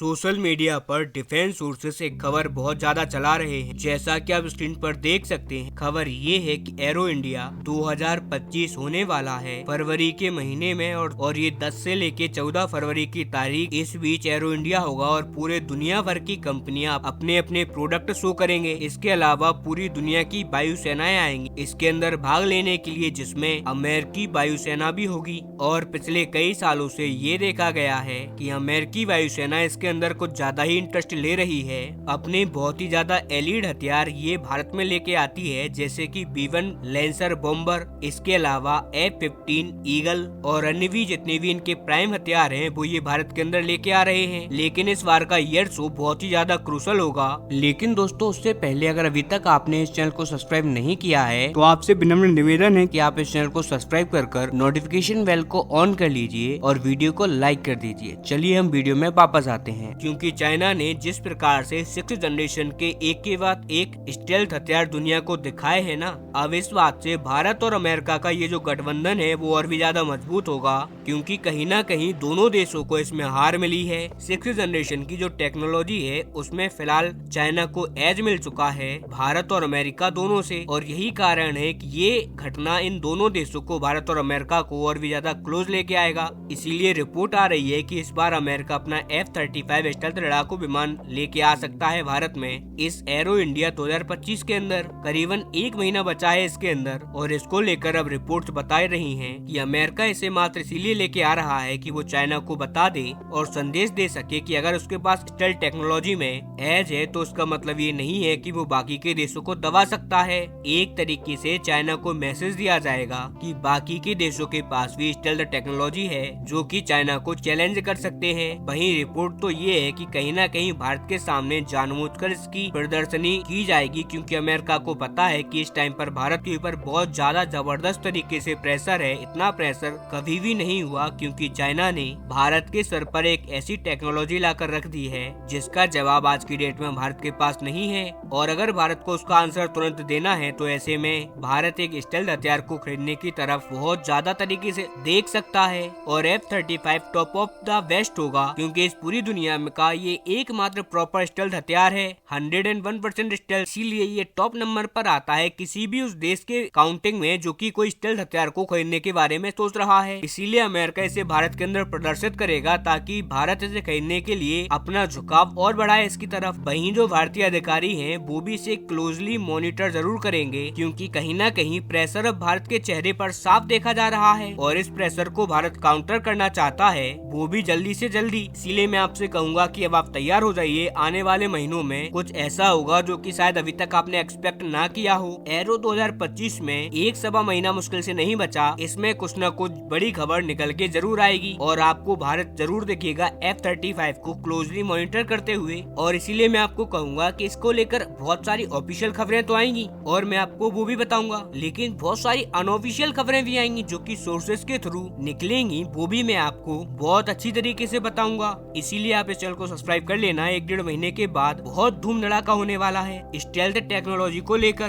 Social media पर defence sources एक खबर बहुत ज्यादा चला रहे हैं। जैसा कि आप स्क्रीन पर देख सकते हैं, खबर ये है कि एरो इंडिया 2025 होने वाला है फरवरी के महीने में और ये 10 से लेके 14 फरवरी की तारीख इस बीच एरो इंडिया होगा और पूरे दुनिया भर की कंपनियां अपने अपने प्रोडक्ट शो करेंगे। इसके अलावा पूरी दुनिया की वायुसेनाएं आएंगी इसके अंदर भाग लेने के लिए, जिसमें अमेरिकी वायुसेना भी होगी। और पिछले कई सालों से ये देखा गया है कि अमेरिकी वायुसेना इसके अंदर कुछ ज्यादा ही इंटरेस्ट ले रही है। अपने बहुत ही ज्यादा एलिड हथियार ये भारत में लेके आती है, जैसे कि B-1 लैंसर बॉम्बर, इसके अलावा F-15 ईगल और अन्य भी जितने भी इनके प्राइम हथियार हैं वो ये भारत के अंदर लेके आ रहे हैं। लेकिन इस बार का ईयर शो बहुत ही ज्यादा क्रूशल होगा। लेकिन दोस्तों, उससे पहले अगर अभी तक आपने इस चैनल को सब्सक्राइब नहीं किया है तो आपसे विनम्र निवेदन है कि आप इस चैनल को सब्सक्राइब कर नोटिफिकेशन बेल को ऑन कर लीजिए और वीडियो को लाइक कर दीजिए। चलिए हम वीडियो में वापस आते हैं। क्योंकि चाइना ने जिस प्रकार से 6th जनरेशन के एक के बाद एक स्टेल्थ हथियार दुनिया को दिखाए हैं ना, अब इस बात से भारत और अमेरिका का ये जो गठबंधन है वो और भी ज्यादा मजबूत होगा। क्योंकि कहीं ना कहीं दोनों देशों को इसमें हार मिली है। 6th जनरेशन की जो टेक्नोलॉजी है उसमें फिलहाल चाइना को एज मिल चुका है भारत और अमेरिका दोनों से, और यही कारण है कि ये घटना इन दोनों देशों को, भारत और अमेरिका को, और भी ज्यादा क्लोज लेके आएगा। इसीलिए रिपोर्ट आ रही है कि इस बार अमेरिका अपना F-35 स्टेल्थ लड़ाकू विमान लेके आ सकता है भारत में इस एरो इंडिया 2025 के अंदर। करीबन एक महीना बचा है इसके अंदर, और इसको लेकर अब रिपोर्ट्स बता रही हैं कि अमेरिका इसे मात्र इसीलिए लेके आ रहा है कि वो चाइना को बता दे और संदेश दे सके कि अगर उसके पास स्टेल्थ टेक्नोलॉजी में एज है तो उसका मतलब ये नहीं है कि वो बाकी के देशों को दबा सकता है। एक तरीके से चाइना को मैसेज दिया जाएगा कि बाकी के देशों के पास भी स्टेल्थ टेक्नोलॉजी है जो कि चाइना को चैलेंज कर सकते हैं। वहीं रिपोर्ट तो ये है कि कहीं ना कहीं भारत के सामने जानबूझकर इसकी प्रदर्शनी की जाएगी, क्योंकि अमेरिका को पता है कि इस टाइम पर भारत के ऊपर बहुत ज्यादा जबरदस्त तरीके से प्रेशर है। इतना प्रेशर कभी भी नहीं हुआ, क्योंकि चाइना ने भारत के सर पर एक ऐसी टेक्नोलॉजी लाकर रख दी है जिसका जवाब आज की डेट में भारत के पास नहीं है। और अगर भारत को उसका आंसर तुरंत देना है तो ऐसे में भारत एक स्टेल्थ हथियार को खरीदने की तरफ बहुत ज्यादा तरीके से देख सकता है। और F-35 top of the best होगा, क्योंकि इस पूरी दुनिया में का ये एकमात्र प्रॉपर स्टेल्थ हथियार है। 101% स्टेल्थ, इसीलिए ये टॉप नंबर पर आता है किसी भी उस देश के काउंटिंग में जो कि कोई स्टेल्थ हथियार को खरीदने के बारे में सोच रहा है। इसीलिए अमेरिका इसे भारत के अंदर प्रदर्शित करेगा ताकि भारत इसे खरीदने के लिए अपना झुकाव और बढ़ाए इसकी तरफ। वहीं जो भारतीय अधिकारी हैं वो भी इसे क्लोजली मॉनिटर जरूर करेंगे, क्योंकि कहीं ना कहीं प्रेशर अब भारत के चेहरे पर साफ देखा जा रहा है और इस प्रेशर को भारत काउंटर करना चाहता है, वो भी जल्दी से जल्दी। इसीलिए मैं आपसे कहूंगा कि अब आप तैयार हो जाइए। आने वाले महीनों में कुछ ऐसा होगा जो कि शायद अभी तक आपने एक्सपेक्ट ना किया हो। एरो 2025 में एक सवा महीना मुश्किल से नहीं बचा, इसमें कुछ न कुछ बड़ी खबर निकल के जरूर आएगी और आपको भारत जरूर देखिएगा F-35 को क्लोजली मॉनिटर करते हुए। और इसीलिए मैं आपको कहूंगा कि इसको लेकर बहुत सारी ऑफिशियल खबरें तो आएंगी और मैं आपको वो भी बताऊंगा, लेकिन बहुत सारी अनऑफिशियल खबरें भी आएंगी जो कि सोर्सेज के थ्रू निकलेंगी, वो भी मैं आपको बहुत अच्छी तरीके से बताऊंगा। इसीलिए आप इस चैनल को सब्सक्राइब कर लेना। 1-1.5 महीने के बाद बहुत धूम धड़ाका होने वाला है स्टेल्थ टेक्नोलॉजी को लेकर।